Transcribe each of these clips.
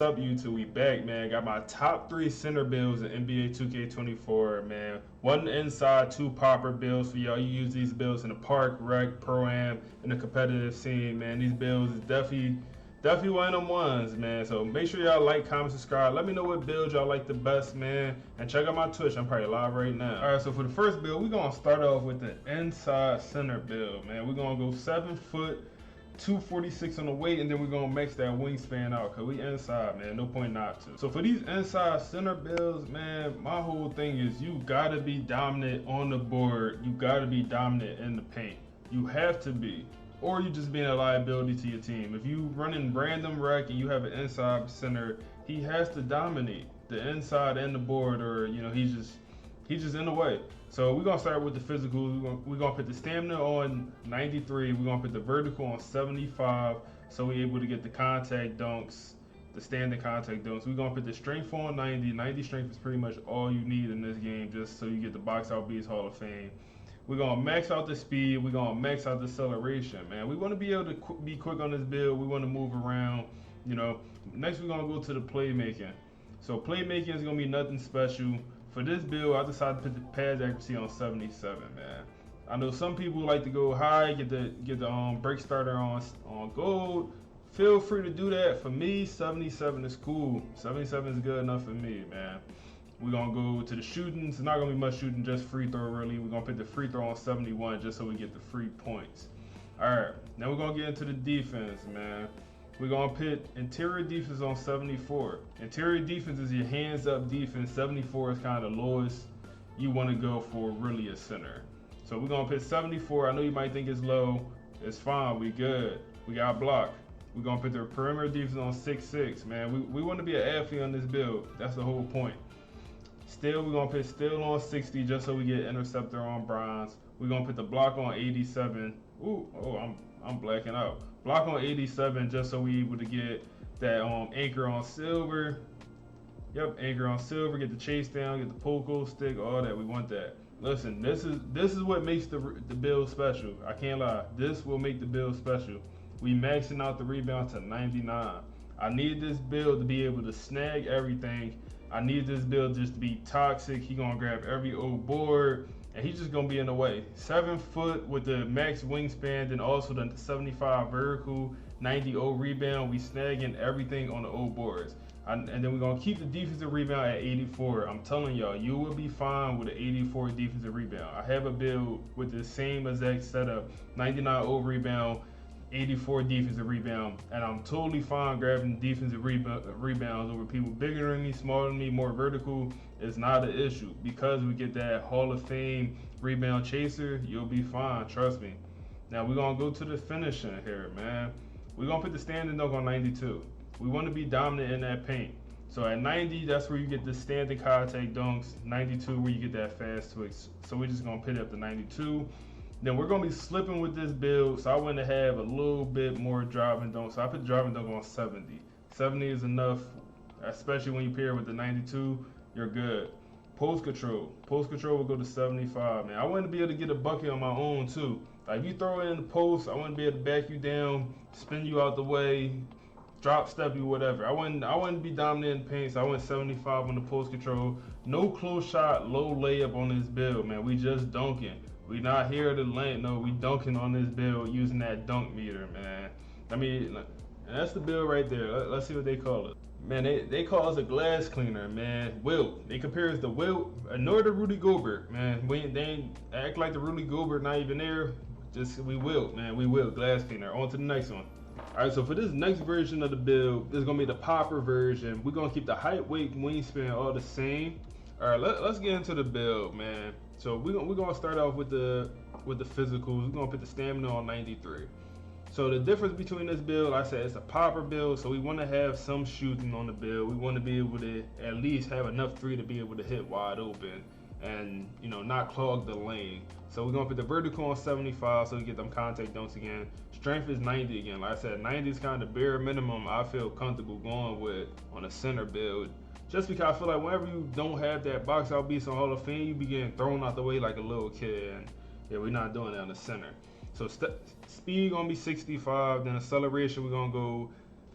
What's up, YouTube? We back, man. Got my top three center builds in NBA 2K24, man. One inside, two popper builds for y'all. You use these builds in the park, rec, pro-am, in the competitive scene, man. These builds is definitely one of them ones, man. So make sure y'all like, comment, subscribe. Let me know what build y'all like the best, man. And check out my Twitch. I'm probably live right now. All right, so for the first build, we're gonna start off with the inside center build, man. We're gonna go 7 foot. 246 on the weight, and then we're gonna max that wingspan out because we inside, man. No point not to. So for these inside center builds, man, my whole thing is you gotta be dominant on the board. You gotta be dominant in the paint. You have to be, or you just being a liability to your team. If you running random rec and you have an inside center, he has to dominate the inside and the board, or he's just in the way. So we're gonna start with the physical. We're gonna put the stamina on 93. We're gonna put the vertical on 75, so we're able to get the contact dunks, the standing contact dunks. We're gonna put the strength on 90. 90 strength is pretty much all you need in this game, just so you get the box out beats Hall of Fame. We're gonna max out the speed. We're gonna max out the acceleration, man. We want to be able to be quick on this build. We want to move around. Next we're gonna go to the playmaking. So playmaking is gonna be nothing special. For this build, I decided to put the pass accuracy on 77, man. I know some people like to go high, get the break starter on gold. Feel free to do that. For me, 77 is cool. 77 is good enough for me, man. We're gonna go to the shooting. It's not gonna be much shooting, just free throw really. We're gonna put the free throw on 71 just so we get the free points. Alright, now we're gonna get into the defense, man. We're going to put interior defense on 74. Interior defense is your hands up defense. 74 is kind of the lowest you want to go for really a center. So we're going to put 74. I know you might think it's low. It's fine. We good. We got block. We're going to put the perimeter defense on 66, man. We want to be an athlete on this build. That's the whole point. Still, we're going to put still on 60 just so we get interceptor on bronze. We're going to put the block on 87. I'm blacking out. Block on 87 just so we able to get that anchor on silver. Yep, anchor on silver. Get the chase down. Get the pogo stick. All that. We want that. Listen, this is what makes the build special. I can't lie. This will make the build special. We maxing out the rebound to 99. I need this build to be able to snag everything. I need this build just to be toxic. He gonna grab every old board. And he's just gonna be in the way. 7 foot with the max wingspan, and also the 75 vertical, 90 O rebound. We snagging everything on the O boards. And then we're gonna keep the defensive rebound at 84. I'm telling y'all, you will be fine with an 84 defensive rebound. I have a build with the same exact setup, 99 O rebound, 84 defensive rebound, and I'm totally fine grabbing defensive rebounds over people bigger than me, smaller than me, more vertical. It's not an issue because we get that Hall of Fame rebound chaser. You'll be fine, trust me. Now we're gonna go to the finishing here, man. We're gonna put the standing dunk on 92. We want to be dominant in that paint. So at 90, that's where you get the standing contact dunks. 92, where you get that fast twitch. So we're just gonna put it up to 92. Then we're gonna be slipping with this build, so I want to have a little bit more driving dunk. So I put driving dunk on 70. 70 is enough, especially when you pair with the 92. You're good. Post control will go to 75, man. I want to be able to get a bucket on my own too. Like if you throw it in the post, I want to be able to back you down, spin you out the way, drop step you, whatever. I want to be dominant in paint, so I went 75 on the post control. No close shot, low layup on this build, man. We just dunking. We not here to land. No, we dunking on this build using that dunk meter, man. I mean, that's the build right there. Let's see what they call it. Man, they call us a glass cleaner, man. Wilt. They compare us to Wilt, nor to Rudy Gobert, man. They ain't act like the Rudy Gobert not even there. Just we Wilt, man. We Wilt, glass cleaner. On to the next one. All right, so for this next version of the build, this is gonna be the popper version. We're gonna keep the height, weight, wingspan all the same. All right, let's get into the build, man. So we're gonna start off with the physicals. We're gonna put the stamina on 93. So the difference between this build, I said it's a popper build, so we want to have some shooting on the build. We want to be able to at least have enough three to be able to hit wide open and not clog the lane. So we're gonna put the vertical on 75 so we get them contact dunks again. Strength is 90 again. Like I said, 90 is kind of bare minimum I feel comfortable going with on a center build. Just because I feel like whenever you don't have that box out beast on Hall of Fame, you be getting thrown out the way like a little kid. And yeah, we're not doing that on the center. So speed gonna be 65, then acceleration we're gonna go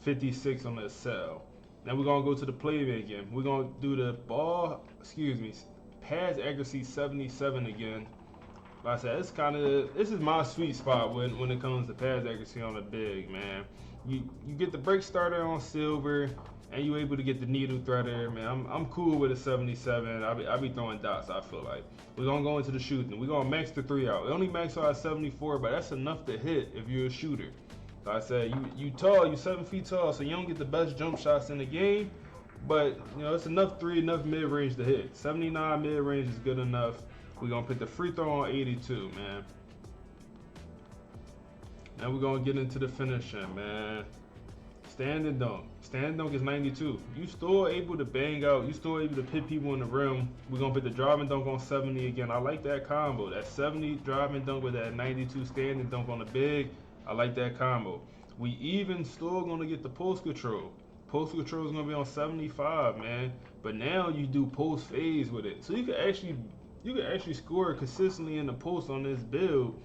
56 on the cell. Then we're gonna go to the playmaking. We're gonna do the pass accuracy 77 again. Like I said, this is my sweet spot when it comes to pass accuracy on the big, man. You get the break starter on silver, and you able to get the needle threader, man. I'm cool with a 77. I be throwing dots. I feel like we're gonna go into the shooting. We're gonna max the 3 out. It only max out at 74, but that's enough to hit if you're a shooter. Like I said, you tall, you 7 feet tall, so you don't get the best jump shots in the game, but you know it's enough mid range to hit. 79 mid range is good enough. We're gonna put the free throw on 82, man. Now we're gonna get into the finishing, man. Stand and dunk. Stand and dunk is 92. You still able to bang out. You still able to hit people in the rim. We're gonna put the drive and dunk on 70 again. I like that combo. That 70 drive and dunk with that 92 stand and dunk on the big. I like that combo. We even still gonna get the post control. Post control is gonna be on 75, man. But now you do post phase with it, so you can actually score consistently in the post on this build,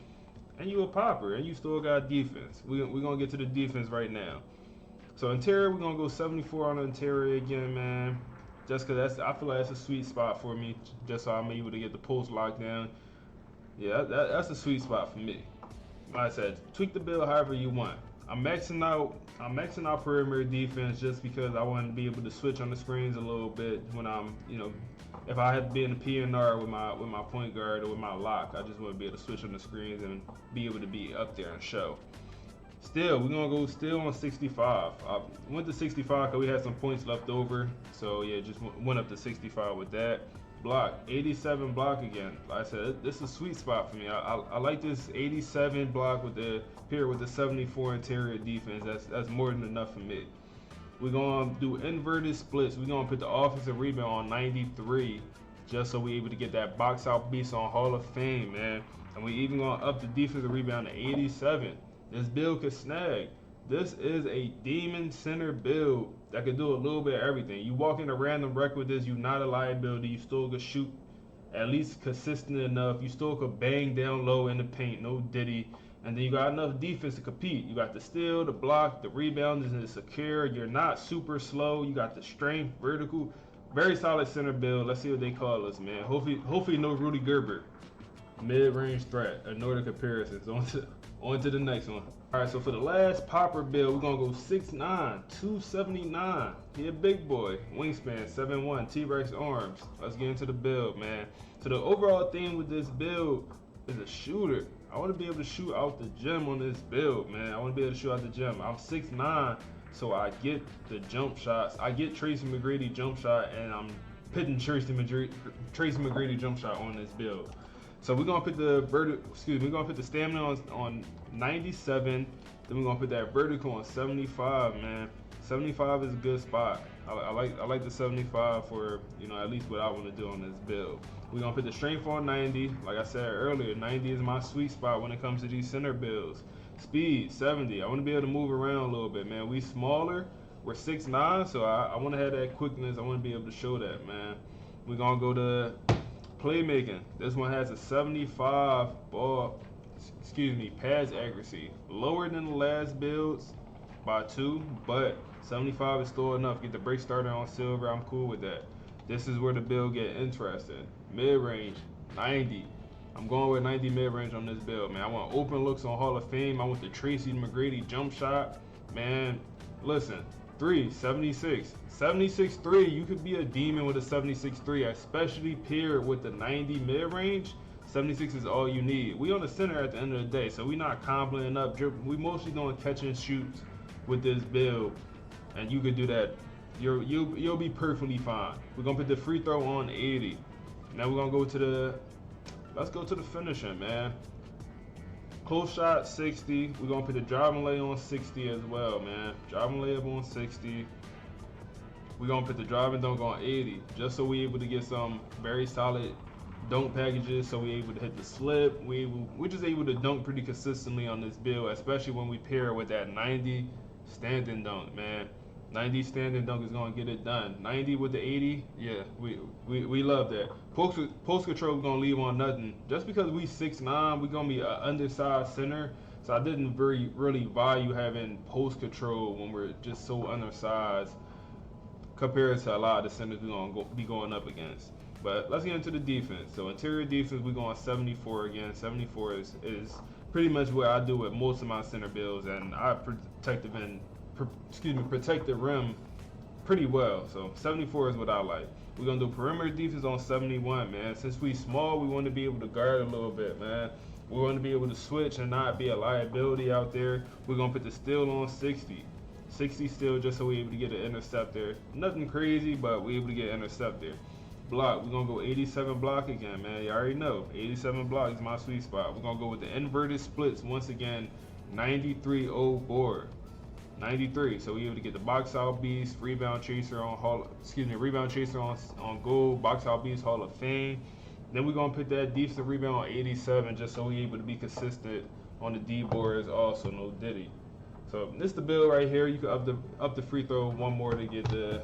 and you a popper, and you still got defense. We're gonna get to the defense right now. So interior, we're gonna go 74 on the interior again, man. Just cause I feel like that's a sweet spot for me, just so I'm able to get the post locked down. Yeah, that's a sweet spot for me. Like I said, tweak the build however you want. I'm maxing out perimeter defense just because I want to be able to switch on the screens a little bit when I'm, if I have to be in a PNR with my point guard or with my lock, I just want to be able to switch on the screens and be able to be up there and show. Still, we're gonna go still on 65. I went to 65 because we had some points left over, so yeah, just went up to 65 with that. Block, 87 block again. Like I said, this is a sweet spot for me. I like this 87 block with the 74 interior defense. That's more than enough for me. We're gonna do inverted splits. We're gonna put the offensive rebound on 93, just so we're able to get that box out beast on Hall of Fame, man. And we even gonna up the defensive rebound to 87. This build could snag. This is a demon center build that could do a little bit of everything. You walk in a random wreck with this, you're not a liability. You still could shoot at least consistent enough. You still could bang down low in the paint, no diddy. And then you got enough defense to compete. You got the steal, the block, the rebound is secure. You're not super slow. You got the strength, vertical. Very solid center build. Let's see what they call us, man. Hopefully no Rudy Gobert. Mid-range threat. Ignore the comparisons. On to the next one. All right, so for the last popper build, we're gonna go 6'9", 279. He a big boy. Wingspan, 7'1", T-Rex arms. Let's get into the build, man. So the overall theme with this build is a shooter. I want to be able to shoot out the gym on this build, man. I want to be able to shoot out the gym. I'm 6'9", so I get the jump shots. I get Tracy McGrady jump shot, and I'm pitting Tracy McGrady jump shot on this build. So we're gonna put we're gonna put the stamina on 97. Then we're gonna put that vertical on 75, man. 75 is a good spot. I like the 75 for at least what I want to do on this build. We're gonna put the strength on 90. Like I said earlier, 90 is my sweet spot when it comes to these center builds. Speed 70. I want to be able to move around a little bit, man. We smaller. We're 6'9", so I want to have that quickness. I want to be able to show that, man. We're gonna go to playmaking. This one has a 75 pass accuracy. Lower than the last builds by 2, but 75 is still enough. Get the break starter on silver. I'm cool with that. This is where the build get interesting. Mid-range, 90. I'm going with 90 mid-range on this build, man. I want open looks on Hall of Fame. I want the Tracy McGrady jump shot. Man, listen, 76. 76-3, you could be a demon with a 76-3, especially paired with the 90 mid-range. 76 is all you need. We on the center at the end of the day, so we not combling up. We mostly doing catch and shoots with this build, and you could do that. You'll be perfectly fine. We're gonna put the free throw on 80. Now we're gonna let's go to the finishing, man. Close shot 60. We're gonna put the driving lay on 60 as well, man. Driving layup on 60. We're gonna put the driving dunk on 80, just so we're able to get some very solid dunk packages, so we're able to hit the slip. We're just able to dunk pretty consistently on this build, especially when we pair it with that 90 standing dunk, man. 90 standing dunk is gonna get it done. 90 with the 80, yeah, we love that. Post control we're gonna leave on nothing. Just because we 6'9", we're gonna be an undersized center, so I didn't really value having post control when we're just so undersized. compared to a lot of the centers we're going to be going up against. But let's get into the defense. So interior defense, we're going 74 again. 74 is pretty much what I do with most of my center builds, and I protect the rim pretty well. So 74 is what I like. We're gonna do perimeter defense on 71, man. Since we small, we want to be able to guard a little bit, man. We want to be able to switch and not be a liability out there. We're gonna put the steal on 60. 60 steal just so we're able to get an intercept there. Nothing crazy, but we're able to get an intercept there. Block, we're gonna go 87 block again, man. You already know 87 block is my sweet spot. We're gonna go with the inverted splits once again. 93-04. 93. So we're able to get the box out beast, rebound chaser on goal, box out beast Hall of Fame. Then we're gonna put that defensive rebound on 87 just so we're able to be consistent on the D boards also, no Diddy. So this is the build right here. You can up the free throw one more to get the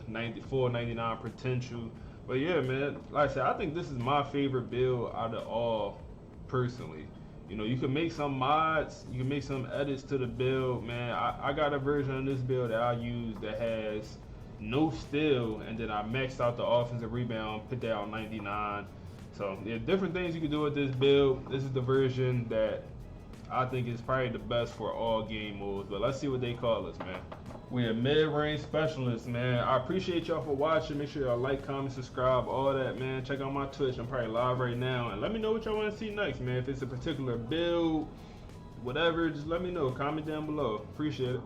full 99 potential. But yeah, man, like I said, I think this is my favorite build out of all, personally. You know, you can make some mods, you can make some edits to the build, man. I got a version of this build that I use that has no steal, and then I maxed out the offensive rebound, put that on 99. So yeah, different things you can do with this build. This is the version that I think is probably the best for all game modes. But let's see what they call us, man. We're mid-range specialists, man. I appreciate y'all for watching. Make sure y'all like, comment, subscribe, all that, man. Check out my Twitch. I'm probably live right now. And let me know what y'all want to see next, man. If it's a particular build, whatever, just let me know. Comment down below. Appreciate it.